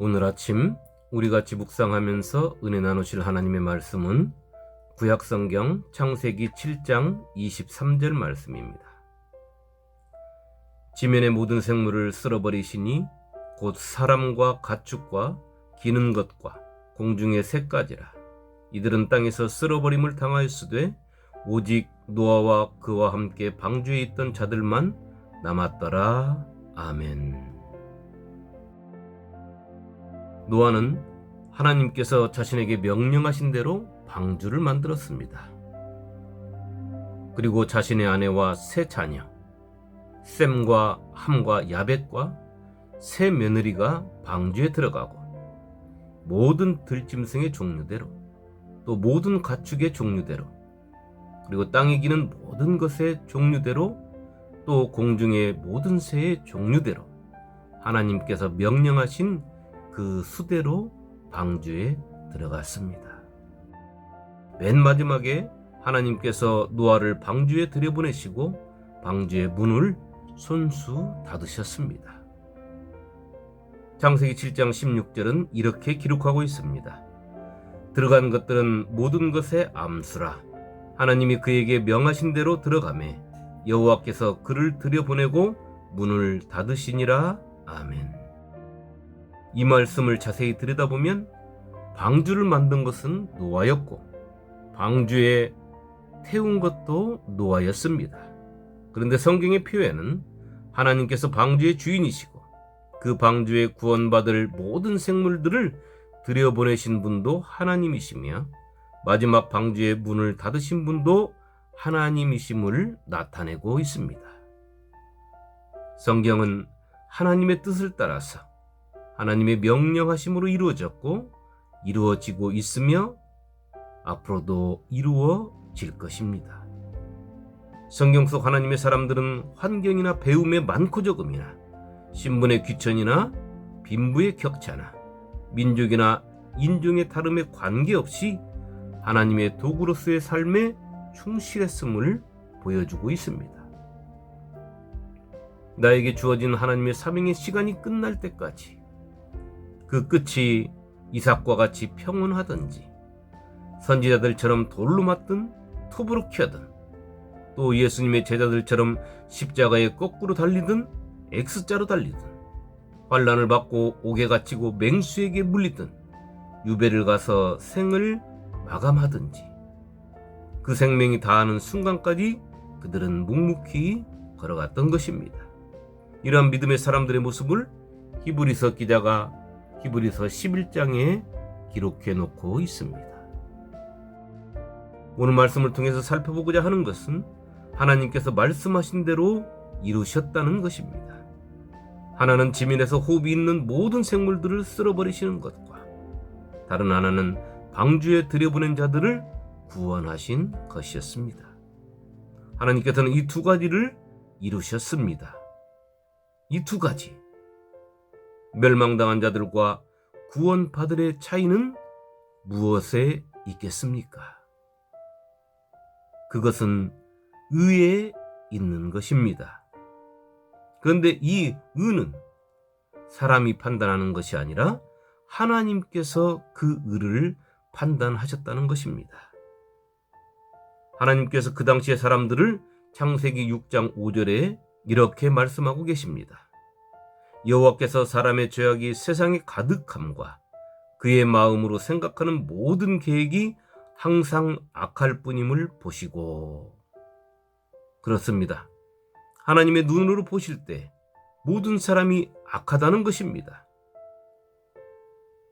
오늘 아침 우리 같이 묵상하면서 은혜 나누실 하나님의 말씀은 구약성경 창세기 7장 23절 말씀입니다. 지면의 모든 생물을 쓸어버리시니 곧 사람과 가축과 기는 것과 공중의 새까지라. 이들은 땅에서 쓸어버림을 당하였으되 오직 노아와 그와 함께 방주에 있던 자들만 남았더라. 아멘. 노아는 하나님께서 자신에게 명령하신 대로 방주를 만들었습니다. 그리고 자신의 아내와 세 자녀, 셈과 함과 야벳과 세 며느리가 방주에 들어가고 모든 들짐승의 종류대로 또 모든 가축의 종류대로 그리고 땅에 기는 모든 것의 종류대로 또 공중의 모든 새의 종류대로 하나님께서 명령하신 그 수대로 방주에 들어갔습니다. 맨 마지막에 하나님께서 노아를 방주에 들여보내시고 방주의 문을 손수 닫으셨습니다. 창세기 7장 16절은 이렇게 기록하고 있습니다. 들어간 것들은 모든 것의 암수라. 하나님이 그에게 명하신 대로 들어가매 여호와께서 그를 들여보내고 문을 닫으시니라. 아멘. 이 말씀을 자세히 들여다보면 방주를 만든 것은 노아였고 방주에 태운 것도 노아였습니다. 그런데 성경의 표현은 하나님께서 방주의 주인이시고 그 방주에 구원받을 모든 생물들을 들여보내신 분도 하나님이시며 마지막 방주의 문을 닫으신 분도 하나님이심을 나타내고 있습니다. 성경은 하나님의 뜻을 따라서 하나님의 명령하심으로 이루어졌고 이루어지고 있으며 앞으로도 이루어질 것입니다. 성경 속 하나님의 사람들은 환경이나 배움의 많고 적음이나 신분의 귀천이나 빈부의 격차나 민족이나 인종의 다름에 관계없이 하나님의 도구로서의 삶에 충실했음을 보여주고 있습니다. 나에게 주어진 하나님의 사명의 시간이 끝날 때까지 그 끝이 이삭과 같이 평온하든지 선지자들처럼 돌로 맞든 톱으로 켜든 또 예수님의 제자들처럼 십자가에 거꾸로 달리든 X자로 달리든 환난을 받고 옥에 갇히고 맹수에게 물리든 유배를 가서 생을 마감하든지 그 생명이 다하는 순간까지 그들은 묵묵히 걸어갔던 것입니다. 이러한 믿음의 사람들의 모습을 히브리서 기자가 히브리서 11장에 기록해 놓고 있습니다. 오늘 말씀을 통해서 살펴보고자 하는 것은 하나님께서 말씀하신 대로 이루셨다는 것입니다. 하나는 지면에서 호흡이 있는 모든 생물들을 쓸어버리시는 것과 다른 하나는 방주에 들여보낸 자들을 구원하신 것이었습니다. 하나님께서는 이 두 가지를 이루셨습니다. 이 두 가지 멸망당한 자들과 구원받을의 차이는 무엇에 있겠습니까? 그것은 의에 있는 것입니다. 그런데 이 의는 사람이 판단하는 것이 아니라 하나님께서 그 의를 판단하셨다는 것입니다. 하나님께서 그 당시의 사람들을 창세기 6장 5절에 이렇게 말씀하고 계십니다. 여호와께서 사람의 죄악이 세상에 가득함과 그의 마음으로 생각하는 모든 계획이 항상 악할 뿐임을 보시고. 그렇습니다. 하나님의 눈으로 보실 때 모든 사람이 악하다는 것입니다.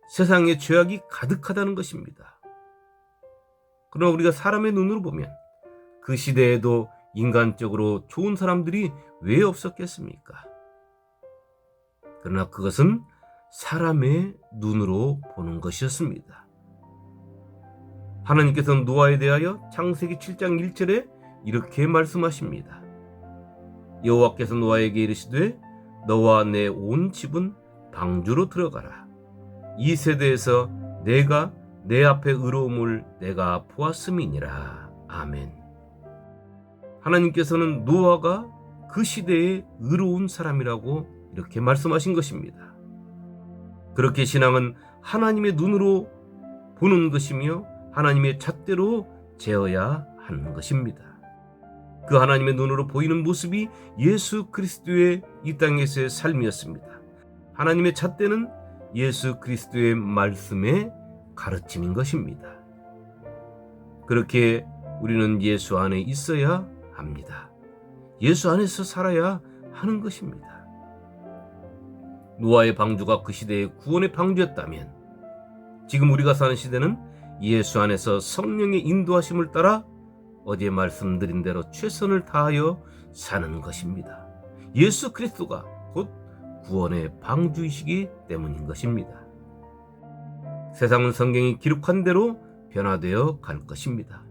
세상에 죄악이 가득하다는 것입니다. 그러나 우리가 사람의 눈으로 보면 그 시대에도 인간적으로 좋은 사람들이 왜 없었겠습니까? 그러나 그것은 사람의 눈으로 보는 것이었습니다. 하나님께서는 노아에 대하여 창세기 7장 1절에 이렇게 말씀하십니다. 여호와께서 노아에게 이르시되 너와 내 온 집은 방주로 들어가라. 이 세대에서 내가 내 앞에 의로움을 내가 보았음이니라. 아멘. 하나님께서는 노아가 그 시대의 의로운 사람이라고 이렇게 말씀하신 것입니다. 그렇게 신앙은 하나님의 눈으로 보는 것이며 하나님의 잣대로 재어야 하는 것입니다. 그 하나님의 눈으로 보이는 모습이 예수 그리스도의 이 땅에서의 삶이었습니다. 하나님의 잣대는 예수 그리스도의 말씀의 가르침인 것입니다. 그렇게 우리는 예수 안에 있어야 합니다. 예수 안에서 살아야 하는 것입니다. 노아의 방주가 그 시대의 구원의 방주였다면 지금 우리가 사는 시대는 예수 안에서 성령의 인도하심을 따라 어제 말씀드린 대로 최선을 다하여 사는 것입니다. 예수 그리스도가 곧 구원의 방주이시기 때문인 것입니다. 세상은 성경이 기록한 대로 변화되어 갈 것입니다.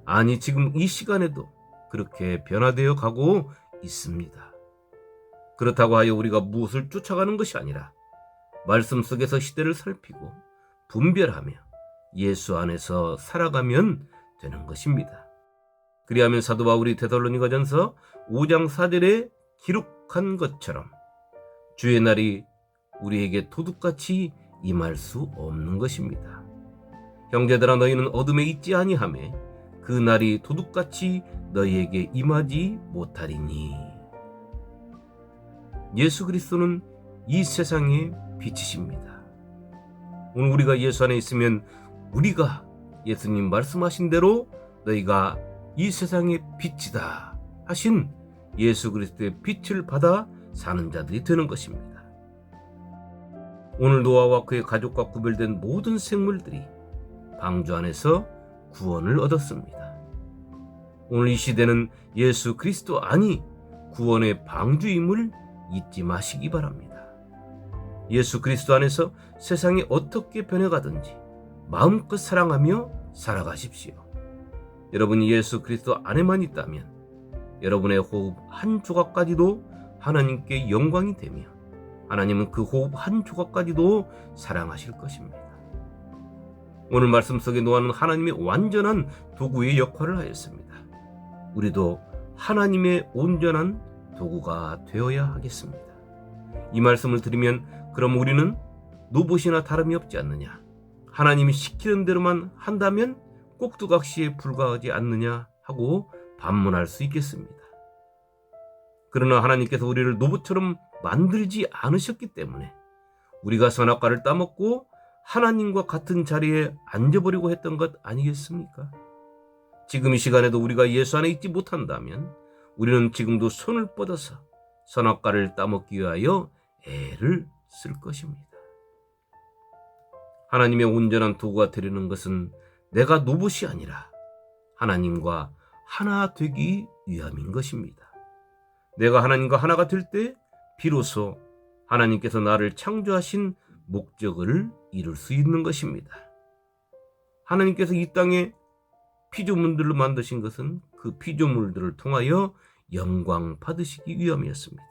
아니, 지금 이 시간에도 그렇게 변화되어 가고 있습니다. 그렇다고 하여 우리가 무엇을 쫓아가는 것이 아니라 말씀 속에서 시대를 살피고 분별하며 예수 안에서 살아가면 되는 것입니다. 그리하면 사도 바울이 데살로니가전서 5장 4절에 기록한 것처럼 주의 날이 우리에게 도둑같이 임할 수 없는 것입니다. 형제들아, 너희는 어둠에 있지 아니하매 그 날이 도둑같이 너희에게 임하지 못하리니. 예수 그리스도는 이 세상의 빛이십니다. 오늘 우리가 예수 안에 있으면 우리가 예수님 말씀하신 대로 너희가 이 세상의 빛이다 하신 예수 그리스도의 빛을 받아 사는 자들이 되는 것입니다. 오늘 노아와 그의 가족과 구별된 모든 생물들이 방주 안에서 구원을 얻었습니다. 오늘 이 시대는 예수 그리스도 안이 구원의 방주임을 잊지 마시기 바랍니다. 예수 그리스도 안에서 세상이 어떻게 변해가든지 마음껏 사랑하며 살아가십시오. 여러분이 예수 그리스도 안에만 있다면 여러분의 호흡 한 조각까지도 하나님께 영광이 되며 하나님은 그 호흡 한 조각까지도 사랑하실 것입니다. 오늘 말씀 속에 노아는 하나님의 완전한 도구의 역할을 하였습니다. 우리도 하나님의 온전한 도구가 되어야 하겠습니다. 이 말씀을 들으면 그럼 우리는 로봇이나 다름이 없지 않느냐, 하나님이 시키는 대로만 한다면 꼭두각시에 불과하지 않느냐 하고 반문할 수 있겠습니다. 그러나 하나님께서 우리를 로봇처럼 만들지 않으셨기 때문에 우리가 선악과를 따먹고 하나님과 같은 자리에 앉아버리고 했던 것 아니겠습니까? 지금 이 시간에도 우리가 예수 안에 있지 못한다면 우리는 지금도 손을 뻗어서 선악과를 따먹기 위하여 애를 쓸 것입니다. 하나님의 온전한 도구가 되려는 것은 내가 로봇이 아니라 하나님과 하나 되기 위함인 것입니다. 내가 하나님과 하나가 될 때 비로소 하나님께서 나를 창조하신 목적을 이룰 수 있는 것입니다. 하나님께서 이 땅에 피조물들로 만드신 것은 그 피조물들을 통하여 영광 받으시기 위함이었습니다.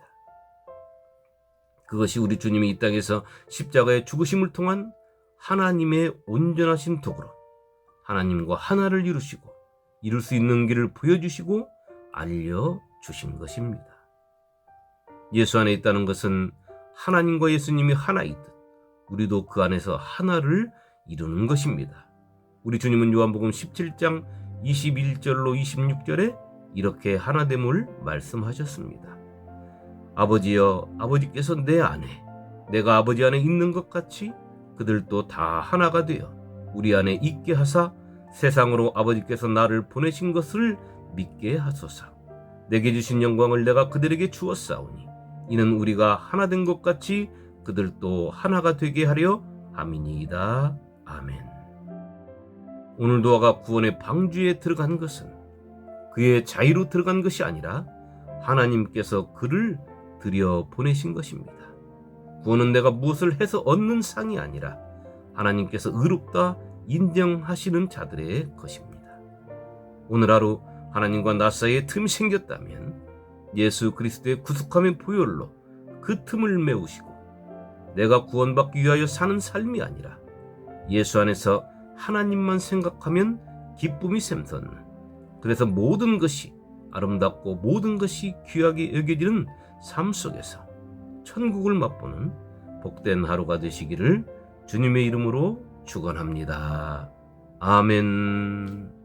그것이 우리 주님이 이 땅에서 십자가의 죽으심을 통한 하나님의 온전하신 도구로 하나님과 하나를 이루시고 이룰 수 있는 길을 보여주시고 알려주신 것입니다. 예수 안에 있다는 것은 하나님과 예수님이 하나이듯 우리도 그 안에서 하나를 이루는 것입니다. 우리 주님은 요한복음 17장 21절로 26절에 이렇게 하나됨을 말씀하셨습니다. 아버지여, 아버지께서 내 안에 내가 아버지 안에 있는 것 같이 그들도 다 하나가 되어 우리 안에 있게 하사 세상으로 아버지께서 나를 보내신 것을 믿게 하소서. 내게 주신 영광을 내가 그들에게 주었사오니 이는 우리가 하나 된 것 같이 그들도 하나가 되게 하려 함이니이다. 아멘. 오늘 노아가 구원의 방주에 들어간 것은 그의 자유로 들어간 것이 아니라 하나님께서 그를 들여 보내신 것입니다. 구원은 내가 무엇을 해서 얻는 상이 아니라 하나님께서 의롭다 인정하시는 자들의 것입니다. 오늘 하루 하나님과 나 사이에 틈이 생겼다면 예수 그리스도의 구속함의 보혈로 그 틈을 메우시고 내가 구원받기 위하여 사는 삶이 아니라 예수 안에서 하나님만 생각하면 기쁨이 샘솟는, 그래서 모든 것이 아름답고 모든 것이 귀하게 여겨지는 삶 속에서 천국을 맛보는 복된 하루가 되시기를 주님의 이름으로 축원합니다. 아멘.